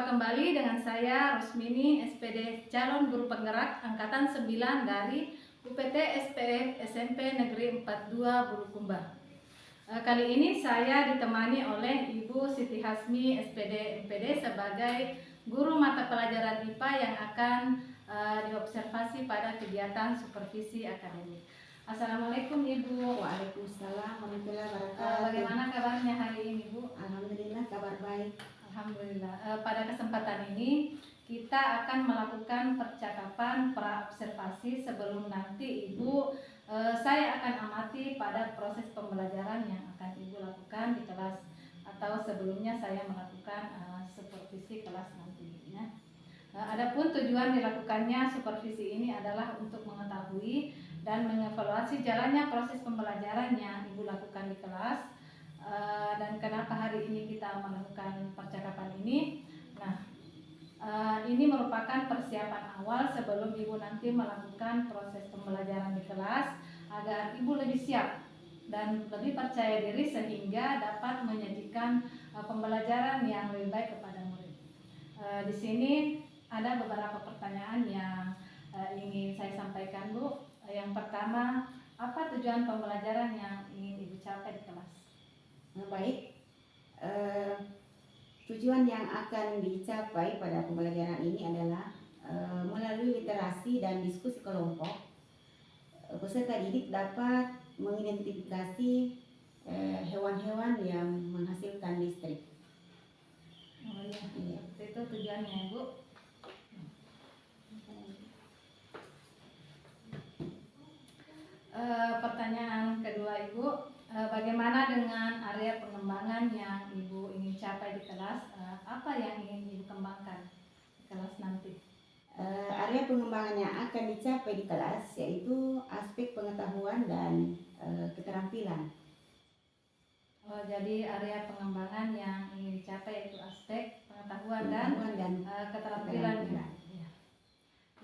kembali dengan saya Rusmini, SPD calon guru penggerak angkatan 9 dari UPT SPF SMP Negeri 42 Bulukumba. Kali ini saya ditemani oleh Ibu Siti Hasmi SPD MPD sebagai guru mata pelajaran IPA yang akan diobservasi pada kegiatan supervisi akademik. Assalamualaikum Ibu. Waalaikumsalam warahmatullahi wabarakatuh. Bagaimana kabarnya hari ini Bu? Alhamdulillah kabar baik. Alhamdulillah. Pada kesempatan ini kita akan melakukan percakapan pra-observasi sebelum nanti Ibu saya akan amati pada proses pembelajaran yang akan Ibu lakukan di kelas atau sebelumnya saya melakukan supervisi kelas nantinya. Adapun tujuan dilakukannya supervisi ini adalah untuk mengetahui dan mengevaluasi jalannya proses pembelajaran yang Ibu lakukan di kelas. Dan kenapa hari ini kita melakukan percakapan ini? Nah, ini merupakan persiapan awal sebelum Ibu nanti melakukan proses pembelajaran di kelas agar Ibu lebih siap dan lebih percaya diri sehingga dapat menyajikan pembelajaran yang lebih baik kepada murid. Di sini ada beberapa pertanyaan yang ingin saya sampaikan, Bu. Yang pertama, apa tujuan pembelajaran yang ingin Ibu capai di kelas? Baik, tujuan yang akan dicapai pada pembelajaran ini adalah melalui literasi dan diskusi kelompok, peserta didik dapat mengidentifikasi hewan-hewan yang menghasilkan listrik. Oh iya, itu tujuannya, Bu. Pertanyaan kedua, Ibu. Bagaimana dengan area pengembangan yang Ibu ingin capai di kelas? Apa yang ingin Ibu kembangkan di kelas nanti? Area pengembangan yang akan dicapai di kelas yaitu aspek pengetahuan dan keterampilan. Jadi area pengembangan yang ingin dicapai yaitu aspek pengetahuan dan keterampilan. Ya.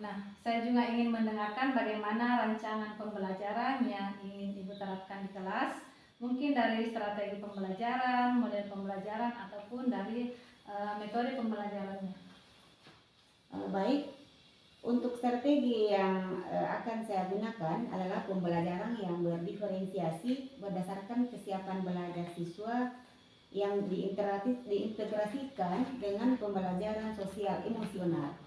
Nah, saya juga ingin mendengarkan bagaimana rancangan pembelajaran yang ingin Ibu terapkan di kelas. Mungkin dari strategi pembelajaran, model pembelajaran, ataupun dari metode pembelajarannya. Baik, untuk strategi yang akan saya gunakan adalah pembelajaran yang berdiferensiasi berdasarkan kesiapan belajar siswa yang diintegrasikan dengan pembelajaran sosial emosional.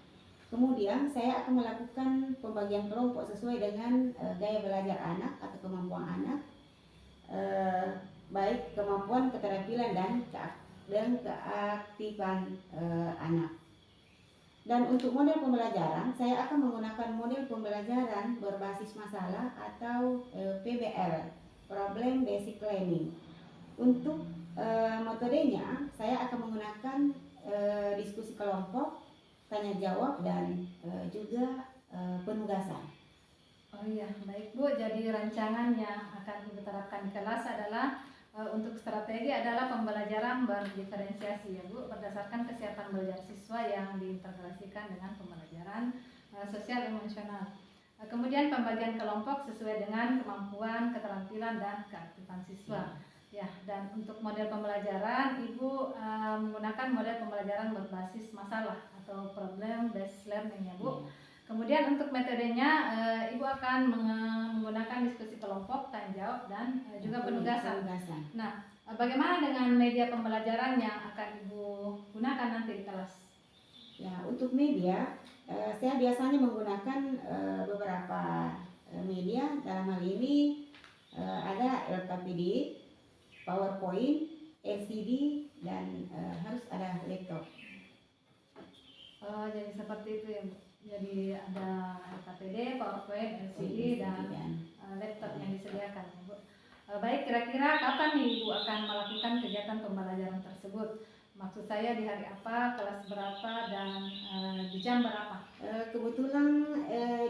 Kemudian saya akan melakukan pembagian kelompok sesuai dengan gaya belajar anak atau kemampuan anak, baik kemampuan, keterampilan dan keaktifan anak. Dan untuk model pembelajaran, saya akan menggunakan model pembelajaran berbasis masalah atau PBL, Problem Basic Learning. Untuk metodenya, saya akan menggunakan diskusi kelompok, tanya jawab, dan juga penugasan. Oh iya, baik Bu. Jadi rancangan yang akan Ibu terapkan di kelas adalah untuk strategi adalah pembelajaran berdiferensiasi ya Bu, berdasarkan kesiapan belajar siswa yang diintegrasikan dengan pembelajaran sosial emosional. Kemudian pembagian kelompok sesuai dengan kemampuan, keterampilan, dan keaktifan siswa. Ya, dan untuk model pembelajaran Ibu menggunakan model pembelajaran berbasis masalah atau problem based learning ya Bu. Kemudian untuk metodenya Ibu akan menggunakan diskusi kelompok, tanya jawab, dan juga penugasan. Nah, bagaimana dengan media pembelajaran yang akan Ibu gunakan nanti di kelas? Ya, untuk media saya biasanya menggunakan beberapa media. Dalam hal ini ada LKPD, PowerPoint, LCD, dan harus ada laptop. Jadi seperti itu ya Bu. Jadi ada LKPD, PowerPoint, LCD, dan laptop yang disediakan ya Bu. Baik, kira-kira kapan nih Ibu akan melakukan kegiatan pembelajaran tersebut? Maksud saya di hari apa, kelas berapa, dan di jam berapa? Kebetulan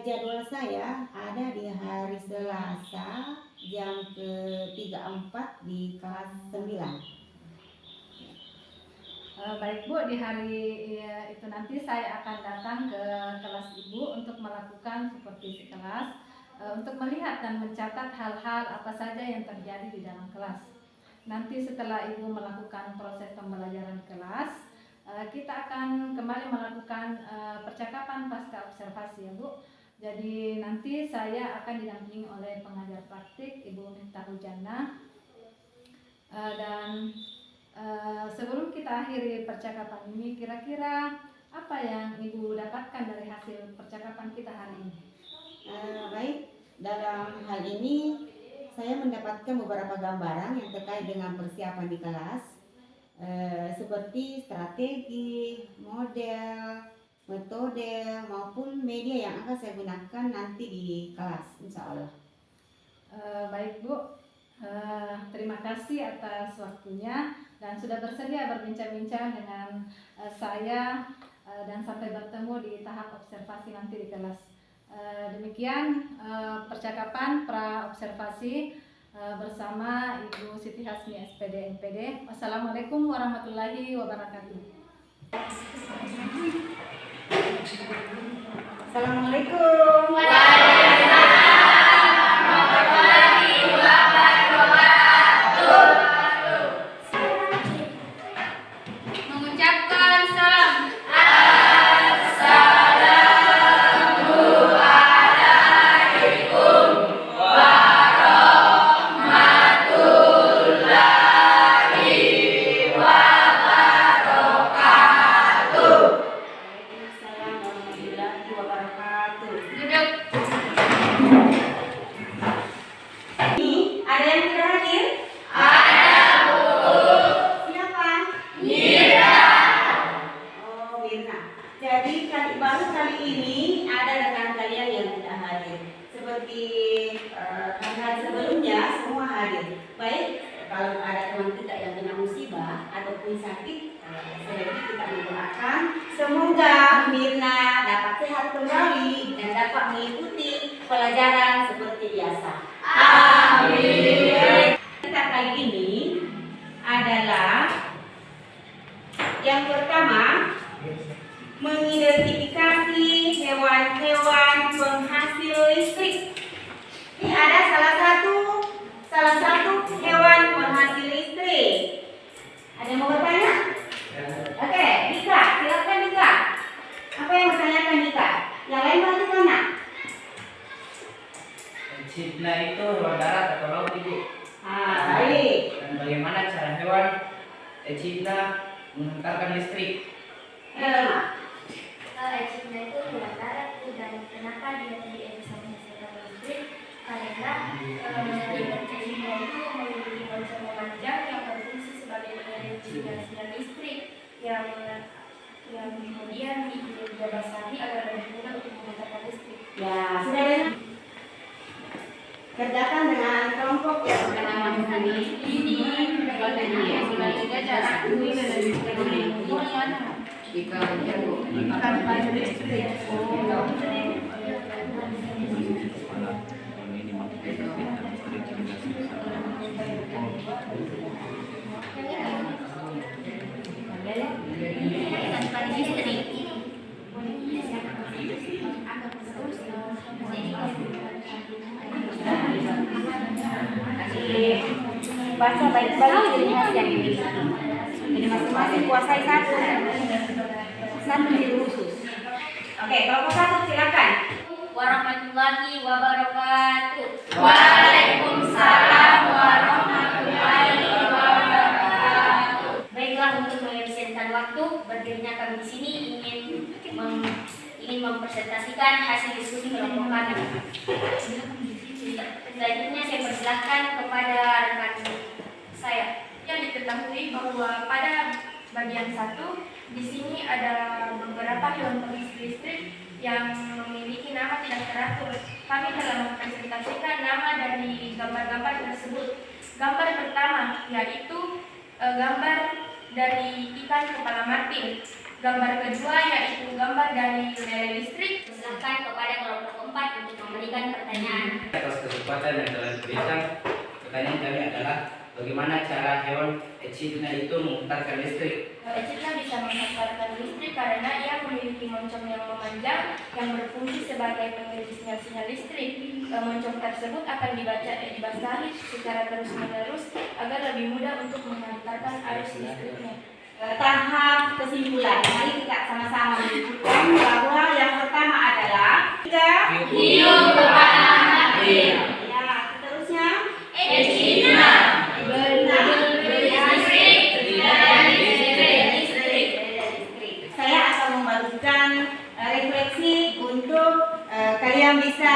jadwal saya ada di hari Selasa jam ke-3-4 di kelas 9. Baik Bu, di hari itu nanti saya akan datang ke kelas Ibu untuk melakukan supervisi kelas, untuk melihat dan mencatat hal-hal apa saja yang terjadi di dalam kelas. Nanti setelah Ibu melakukan proses pembelajaran kelas, kita akan kembali melakukan percakapan pasca observasi ya Bu. Jadi nanti saya akan didampingi oleh pengajar praktik Ibu Miftah Hujana. Dan sebelum kita akhiri percakapan ini, kira-kira apa yang Ibu dapatkan dari hasil percakapan kita hari ini? Baik, dalam hal ini saya mendapatkan beberapa gambaran yang terkait dengan persiapan di kelas, seperti strategi, model, metode maupun media yang akan saya gunakan nanti di kelas, insya Allah. Baik Bu, terima kasih atas waktunya dan sudah bersedia berbincang-bincang dengan saya dan sampai bertemu di tahap observasi nanti di kelas. Demikian percakapan pra observasi bersama Ibu Siti Hasmi SPD NPD. Wassalamualaikum warahmatullahi wabarakatuh. Assalamualaikum. Mengucapkan salam. Duduk. Ini ada yang tidak hadir? Siapa? Oh, Mirna. Jadi baru kali ini ada rekan kalian yang tidak hadir. Seperti hari sebelumnya semua hadir. Baik, kalau ada teman kita yang kena musibah ataupun sakit, sebaiknya kita mendoakan semoga Mirna dapat sehat kembali dan dapat mengikuti pelajaran seperti biasa. Amin. Kita kali ini adalah yang pertama, mengidentifikasi hewan-hewan penghasil listrik. Ini ada salah satu hewan penghasil listrik. Ada yang mau bertanya? Oke, Dika, silakan Dika. Apa yang bertanyakan Dika? Yang lain bantu tanya. Echidna itu hewan darat atau laut Ibu? Baik. Dan bagaimana cara hewan echidna menghantarkan listrik? Echidna itu hewan darat dan kenapa dia tidak bisa menghasilkan listrik? Karena echidna itu memiliki lonceng memanjang yang berfungsi sebagai pengirim sinyal listrik yang kemudian dia basahi agar lebih mudah untuk menghantarkan listrik. Ya, sudah ada. Kerjakan dengan kelompok yang bernama ini. Baca baik-baik ciri khas yang dimiliki. Jadi masing-masing kuasai satu ciri khusus. Oke, kelompok satu silakan. Warahmatullahi wabarakatuh. Waalaikumsalam warahmatullahi wabarakatuh. Baiklah, untuk mengefisienkan waktu, berdirinya kami di sini ingin mempresentasikan hasil diskusi kelompok kami. Selanjutnya saya persilahkan kepada rekan saya. Yang diketahui bahwa pada bagian 1 di sini ada beberapa hewan pengisi listrik yang memiliki nama tidak teratur. Kami telah mempresentasikan nama dari gambar-gambar tersebut. Gambar pertama yaitu gambar dari ikan kepala martin. Gambar kedua yaitu gambar dari lele listrik. Silakan kepada kelompok keempat untuk memberikan pertanyaan. Atas kesempatan yang telah diberikan, pertanyaan kami adalah bagaimana cara hewan echidna itu memutarkan listrik? Echidna bisa menghantarkan listrik karena ia memiliki moncong yang memanjang yang berfungsi sebagai pengirim sinyal listrik. Moncong tersebut akan dibasahi secara terus-menerus agar lebih mudah untuk menghantarkan arus listriknya. tahap kesimpulan. Mari kita sama-sama menyebutkan bahwa yang pertama adalah Hidup ketahanan hati. ya, seterusnya saya akan membagikan refleksi untuk kalian bisa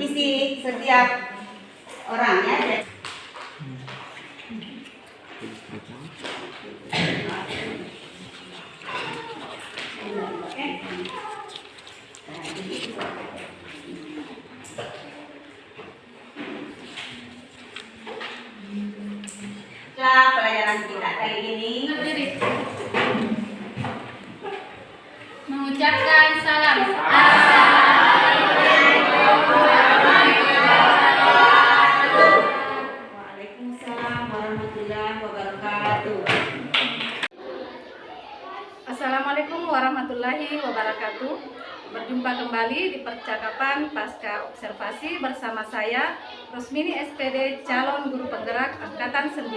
isi setiap orang ya. Setelah pelajaran kita kali ini, Mengucapkan salam. Waalaikumsalam warahmatullahi wabarakatuh. Assalamualaikum warahmatullahi wabarakatuh. Berjumpa kembali di percakapan pasca observasi bersama saya Rosmini SPD, calon guru penggerak angkatan 9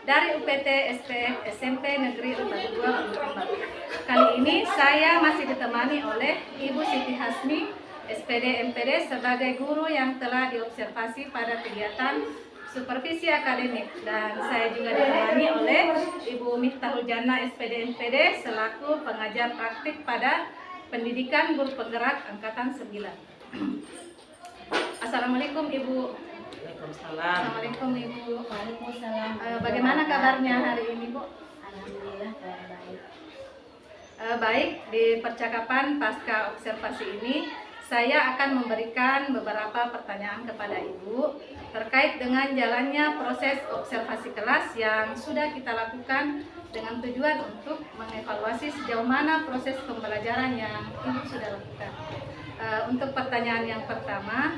dari UPT SPF SMP Negeri 42 Buluran Batu. Kali ini saya masih ditemani oleh Ibu Siti Hasmi, SPD MPD sebagai guru yang telah diobservasi pada kegiatan supervisi akademik, dan saya juga ditemani oleh Ibu Miftahul Jannah SPD MPD selaku pengajar praktik pada pendidikan guru penggerak angkatan 9. Assalamualaikum Ibu. Assalamualaikum Ibu. Waalaikumsalam. Bagaimana kabarnya hari ini Bu? Alhamdulillah baik. Baik, di percakapan pasca observasi ini saya akan memberikan beberapa pertanyaan kepada Ibu terkait dengan jalannya proses observasi kelas yang sudah kita lakukan dengan tujuan untuk mengevaluasi sejauh mana proses pembelajaran yang Ibu sudah lakukan. Untuk pertanyaan yang pertama,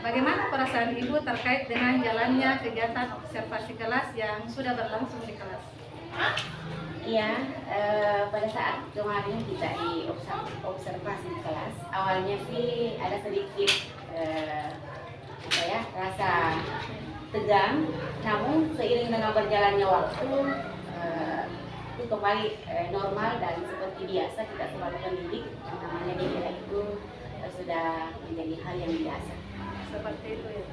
bagaimana perasaan Ibu terkait dengan jalannya kegiatan observasi kelas yang sudah berlangsung di kelas? Iya, pada saat kemarin kita di observasi di kelas, awalnya sih ada sedikit rasa tegang, namun seiring dengan berjalannya waktu itu kembali normal dan seperti biasa kita sebagai pendidik yang namanya dia itu sudah menjadi hal yang biasa. Seperti itu ya.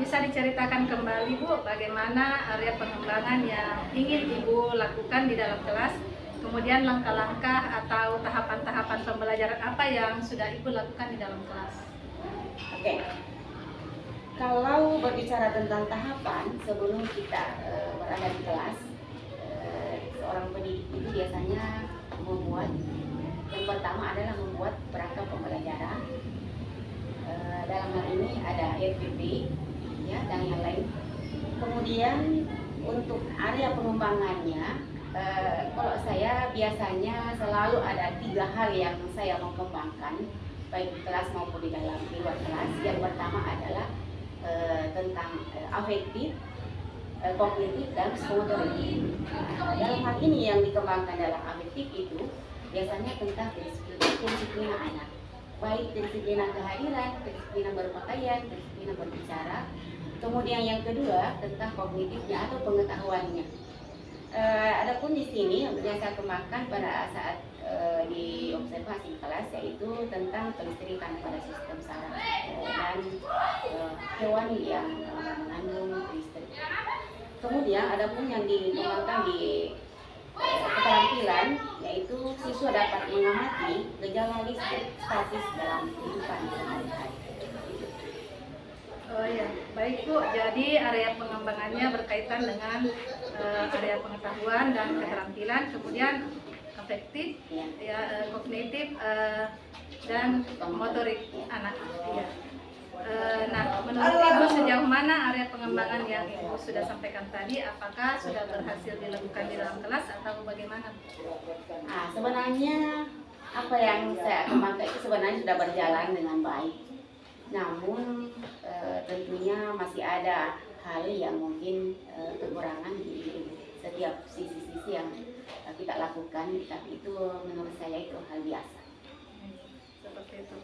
Bisa diceritakan kembali Bu, bagaimana area pengembangan yang ingin Ibu lakukan di dalam kelas, kemudian langkah-langkah atau tahapan-tahapan pembelajaran apa yang sudah Ibu lakukan di dalam kelas? Oke. Kalau berbicara tentang tahapan sebelum kita berada di kelas, seorang pendidik itu biasanya membuat, yang pertama adalah membuat perangkat pembelajaran. Dalam hal ini ada RPP ya, dan yang lain. Kemudian untuk area pengembangannya, kalau saya biasanya selalu ada 3 hal yang saya mau kembangkan baik di kelas maupun di luar kelas. Yang pertama adalah tentang afektif, kognitif, dan psikomotorik. Dalam hal ini yang dikembangkan dalam afektif itu biasanya tentang kedisiplinan anak, baik kedisiplinan kehadiran, kedisiplinan berpakaian, kedisiplinan berbicara. Kemudian yang kedua tentang kognitifnya atau pengetahuannya. Adapun di sini yang saya kembangkan pada saat di observasi kelas yaitu tentang kelistrikan pada sistem saraf dan hewan yang mengandung listrik. Kemudian adapun yang dikembangkan di keterampilan yaitu siswa dapat mengamati gejala listrik statis dalam kehidupan sehari-hari. Oh ya, baik Bu. Jadi area pengembangannya berkaitan dengan area pengetahuan dan keterampilan, kemudian afektif, ya, kognitif dan motorik anak. Ya. Nah, menurut Ibu sejauh mana area pengembangan yang Ibu sudah sampaikan tadi? Apakah sudah berhasil dilakukan di dalam kelas atau bagaimana? Nah, sebenarnya apa yang saya kembangkan itu sebenarnya sudah berjalan dengan baik. Namun tentunya masih ada hal yang mungkin kekurangan di setiap sisi-sisi yang kita lakukan, tapi itu menurut saya itu hal biasa. seperti itu.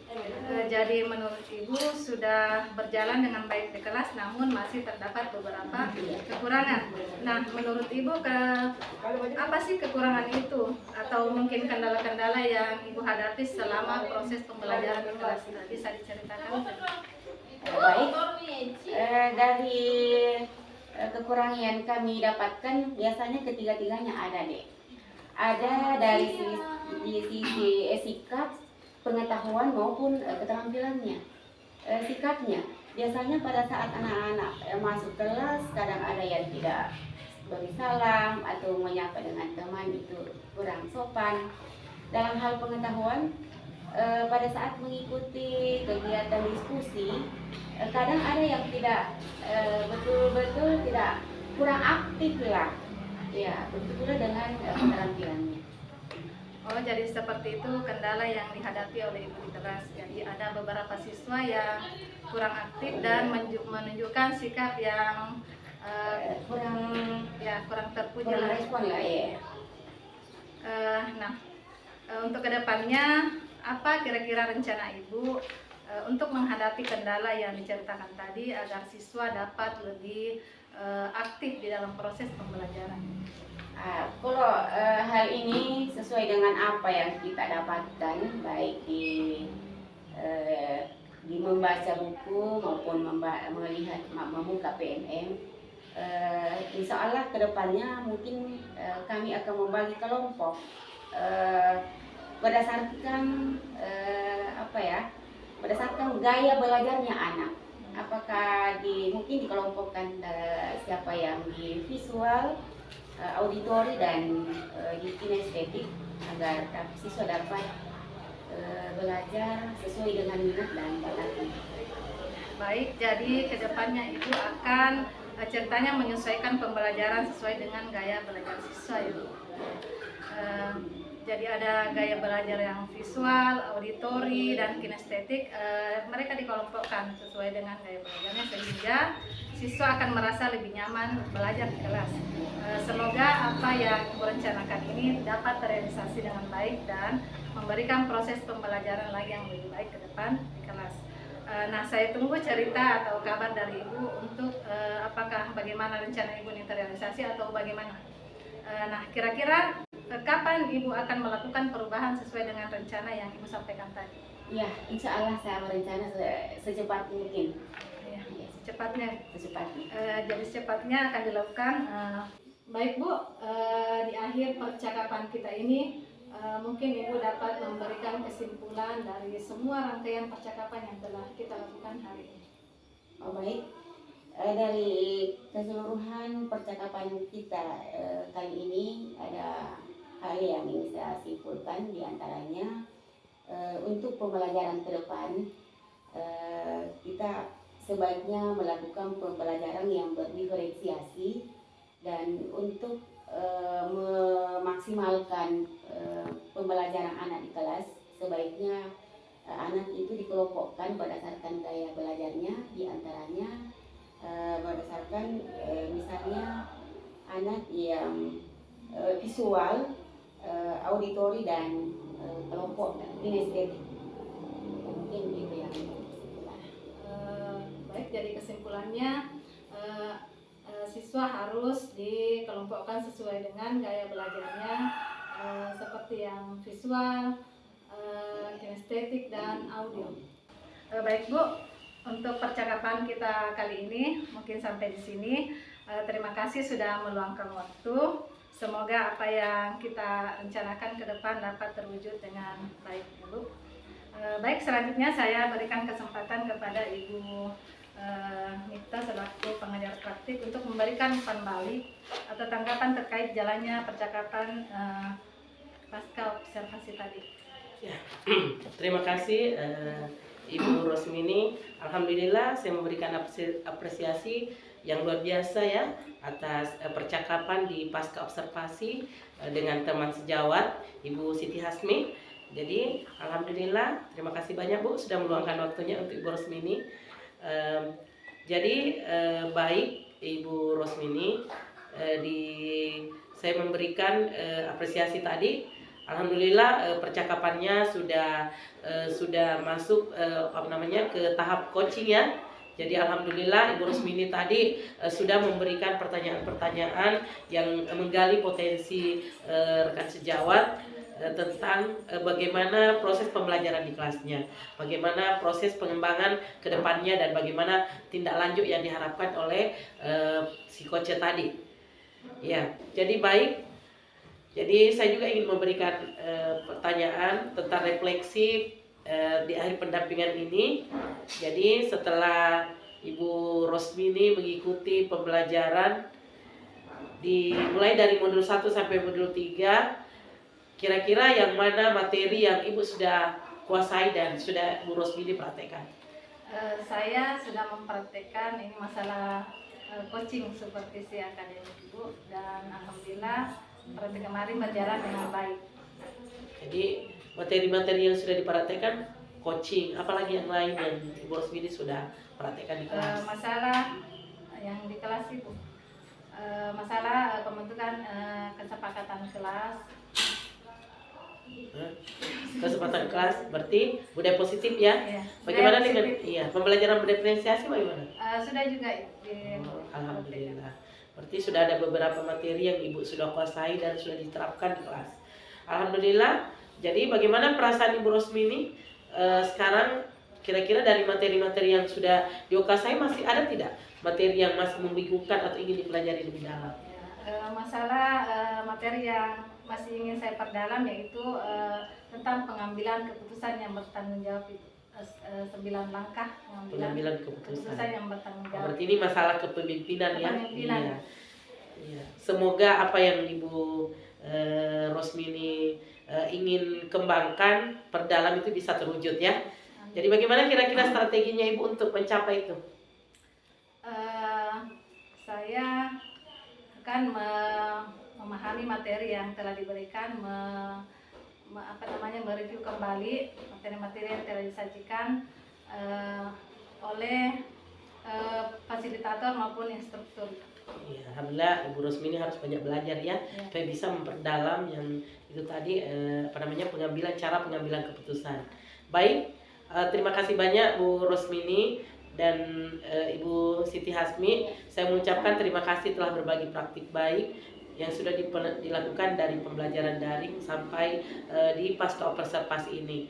Jadi menurut Ibu sudah berjalan dengan baik di kelas, namun masih terdapat beberapa kekurangan. Nah, menurut Ibu apa sih kekurangan itu, atau mungkin kendala-kendala yang Ibu hadapi selama proses pembelajaran di kelas? Bisa diceritakan? Baik, dari kekurangan yang kami dapatkan biasanya ketiga-tiganya ada deh. Ada dari sisi sikap, pengetahuan maupun keterampilannya. Sikapnya biasanya pada saat anak-anak masuk kelas, kadang ada yang tidak beri salam atau menyapa dengan teman itu kurang sopan. Dalam hal pengetahuan, pada saat mengikuti kegiatan diskusi, kadang ada yang tidak betul-betul tidak, kurang aktif lah. Ya, begitu pula dengan keterampilannya. Oh, jadi seperti itu kendala yang dihadapi oleh Ibu di kelas. Jadi ada beberapa siswa yang kurang aktif dan menunjukkan sikap yang Kurang terpuji kurang lah. respon lah ya. Nah, untuk kedepannya apa kira-kira rencana Ibu untuk menghadapi kendala yang diceritakan tadi agar siswa dapat lebih aktif di dalam proses pembelajaran? Kalau hal ini sesuai dengan apa yang kita dapatkan, baik di membaca buku maupun melihat membuka PMM, insya Allah kedepannya mungkin kami akan membagi kelompok berdasarkan berdasarkan gaya belajarnya anak. Apakah mungkin dikelompokkan siapa yang di visual, auditori dan di kinestetik, agar siswa dapat belajar sesuai dengan minat dan bakatnya. Baik, jadi kedepannya Ibu akan ceritanya menyesuaikan pembelajaran sesuai dengan gaya belajar siswa Ibu. Jadi ada gaya belajar yang visual, auditori, dan kinestetik. Mereka dikelompokkan sesuai dengan gaya belajarnya sehingga siswa akan merasa lebih nyaman belajar di kelas. Semoga apa yang Ibu rencanakan ini dapat terrealisasi dengan baik dan memberikan proses pembelajaran lagi yang lebih baik ke depan di kelas. Nah, saya tunggu cerita atau kabar dari Ibu untuk apakah bagaimana rencana Ibu ini terrealisasi atau bagaimana. Nah, kira-kira kapan Ibu akan melakukan perubahan sesuai dengan rencana yang Ibu sampaikan tadi? Ya, insya Allah saya berencana secepat mungkin. Ya, secepatnya. Secepatnya. Jadi secepatnya akan dilakukan. Baik Bu, di akhir percakapan kita ini mungkin Ibu dapat memberikan kesimpulan dari semua rangkaian percakapan yang telah kita lakukan hari ini. Oh, baik. Dari keseluruhan percakapan kita kali ini ada hal yang ingin saya simpulkan, diantaranya untuk pembelajaran ke depan kita sebaiknya melakukan pembelajaran yang berdiferensiasi, dan untuk memaksimalkan pembelajaran anak di kelas sebaiknya anak itu dikelompokkan berdasarkan gaya belajarnya, diantaranya berdasarkan misalnya anak yang visual, auditori, dan kelompok kinestetik. Mungkin itu yang Baik, jadi kesimpulannya siswa harus dikelompokkan sesuai dengan gaya belajarnya, seperti yang visual, kinestetik, dan audio. Baik Bu, untuk percakapan kita kali ini mungkin sampai di sini. Terima kasih sudah meluangkan waktu. Semoga apa yang kita rencanakan ke depan dapat terwujud dengan baik, Bu. Baik, selanjutnya saya berikan kesempatan kepada Ibu Mita selaku pengajar praktik untuk memberikan umpan balik atau tanggapan terkait jalannya percakapan pasca observasi tadi. Ya, terima kasih Ibu Rosmini. Alhamdulillah saya memberikan apresiasi yang luar biasa ya atas percakapan di pasca observasi dengan teman sejawat Ibu Siti Hasmi. Jadi alhamdulillah terima kasih banyak Bu sudah meluangkan waktunya untuk Ibu Rosmini. Baik Ibu Rosmini, saya memberikan apresiasi tadi Alhamdulillah percakapannya sudah masuk ke tahap coaching ya. Jadi alhamdulillah Ibu Rosmini tadi sudah memberikan pertanyaan-pertanyaan yang menggali potensi rekan sejawat tentang bagaimana proses pembelajaran di kelasnya, bagaimana proses pengembangan ke depannya, dan bagaimana tindak lanjut yang diharapkan oleh si coach tadi. Ya, jadi baik. Jadi saya juga ingin memberikan pertanyaan tentang refleksi di akhir pendampingan ini. Jadi setelah Ibu Rosmini mengikuti pembelajaran mulai dari modul 1 sampai modul 3, kira-kira yang mana materi yang Ibu sudah kuasai dan sudah Bu Rosmini praktekkan? Saya sudah mempraktekkan ini masalah coaching supervisi akademik Ibu, dan alhamdulillah praktek kemarin berjalan dengan baik. Jadi materi-materi yang sudah dipraktekkan coaching, apalagi yang lain yang Ibu Rosmini sudah praktekkan di kelas? Masalah yang di kelas Ibu, masalah pembentukan kesepakatan kelas. Kesempatan kelas berarti budaya positif ya. Ya, Bagaimana budaya dengan positif. pembelajaran berdiferensiasi bagaimana? Sudah juga Alhamdulillah. Berarti sudah ada beberapa materi yang Ibu sudah kuasai dan sudah diterapkan di kelas. Alhamdulillah. Jadi bagaimana perasaan Ibu Rosmini sekarang, kira-kira dari materi-materi yang sudah dikuasai masih ada tidak materi yang masih membingungkan atau ingin dipelajari lebih dalam? Masalah materi yang masih ingin saya perdalam yaitu tentang pengambilan keputusan yang bertanggung jawab itu. 9 langkah Pengambilan keputusan yang bertanggung jawab. Berarti ini masalah kepemimpinan ya. Kepemimpinan. Iya. Iya. Semoga apa yang Ibu Rosmini ingin kembangkan, perdalam itu bisa terwujud ya. Jadi bagaimana kira-kira strateginya Ibu untuk mencapai itu? Saya akan memahami materi yang telah diberikan, mereview kembali materi-materi yang telah disajikan oleh fasilitator maupun instruktur. Ya, alhamdulillah Ibu Rosmini harus banyak belajar ya, supaya bisa memperdalam yang itu tadi cara pengambilan keputusan. Baik, terima kasih banyak Bu Rosmini dan Ibu Siti Hasmi. Saya mengucapkan terima kasih telah berbagi praktik baik yang sudah dilakukan dari pembelajaran daring sampai di pasca observasi ini.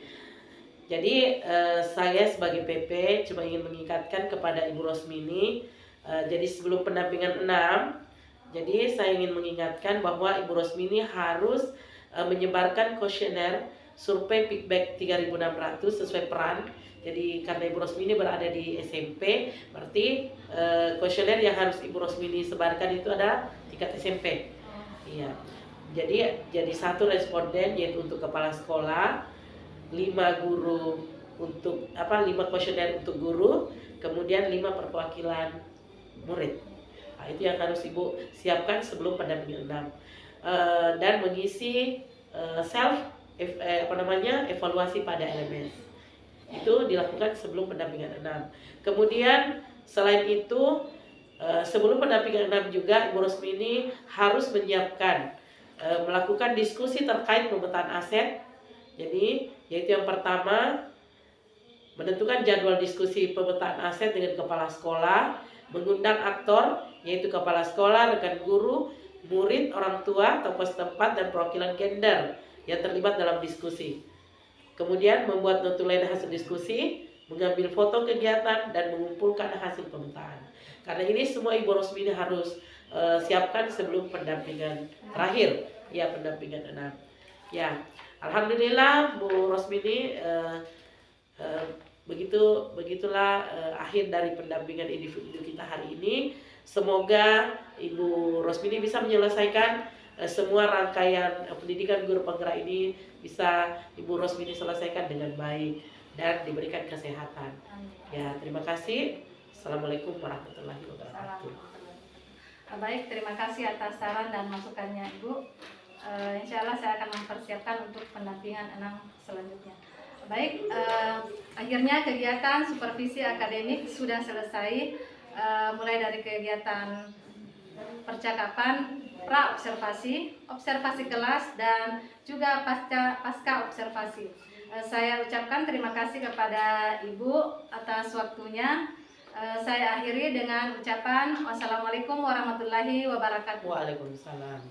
Jadi saya sebagai PP cuma ingin mengingatkan kepada Ibu Rosmini, jadi sebelum pendampingan 6, jadi saya ingin mengingatkan bahwa Ibu Rosmini harus menyebarkan kuesioner survei feedback 3.600 sesuai peran. Jadi karena Ibu Rosmini berada di SMP, berarti kuesioner yang harus Ibu Rosmini sebarkan itu ada tingkat SMP. Iya. Jadi 1 responden yaitu untuk kepala sekolah, 5 guru untuk 5 kuesioner untuk guru, kemudian 5 perwakilan murid. Nah, itu yang harus Ibu siapkan sebelum pendampingan 6. Dan mengisi evaluasi pada LMS. Itu dilakukan sebelum pendampingan 6. Kemudian selain itu sebelum pendampingan 6 juga Ibu Rosmini harus menyiapkan melakukan diskusi terkait pemetaan aset. Jadi yaitu yang pertama, menentukan jadwal diskusi pemetaan aset dengan kepala sekolah, mengundang aktor yaitu kepala sekolah, rekan guru, murid, orang tua, tokoh setempat, dan perwakilan gender yang terlibat dalam diskusi. Kemudian membuat notulen hasil diskusi, mengambil foto kegiatan, dan mengumpulkan hasil pemetaan. Karena ini semua Ibu Rosmini harus siapkan sebelum pendampingan terakhir, ya pendampingan 6. Ya, alhamdulillah Bu Rosmini, begitulah akhir dari pendampingan individu kita hari ini. Semoga Ibu Rosmini bisa menyelesaikan semua rangkaian pendidikan guru penggerak ini, bisa Ibu Rosmini selesaikan dengan baik dan diberikan kesehatan. Ya, terima kasih. Assalamualaikum warahmatullahi wabarakatuh. Baik, terima kasih atas saran dan masukannya Ibu. Insya Allah saya akan mempersiapkan untuk pendampingan 6 selanjutnya. Baik, akhirnya kegiatan supervisi akademik sudah selesai, mulai dari kegiatan percakapan, pra observasi, observasi kelas, dan juga pasca observasi. Saya ucapkan terima kasih kepada Ibu atas waktunya. Saya akhiri dengan ucapan wassalamualaikum warahmatullahi wabarakatuh. Waalaikumsalam.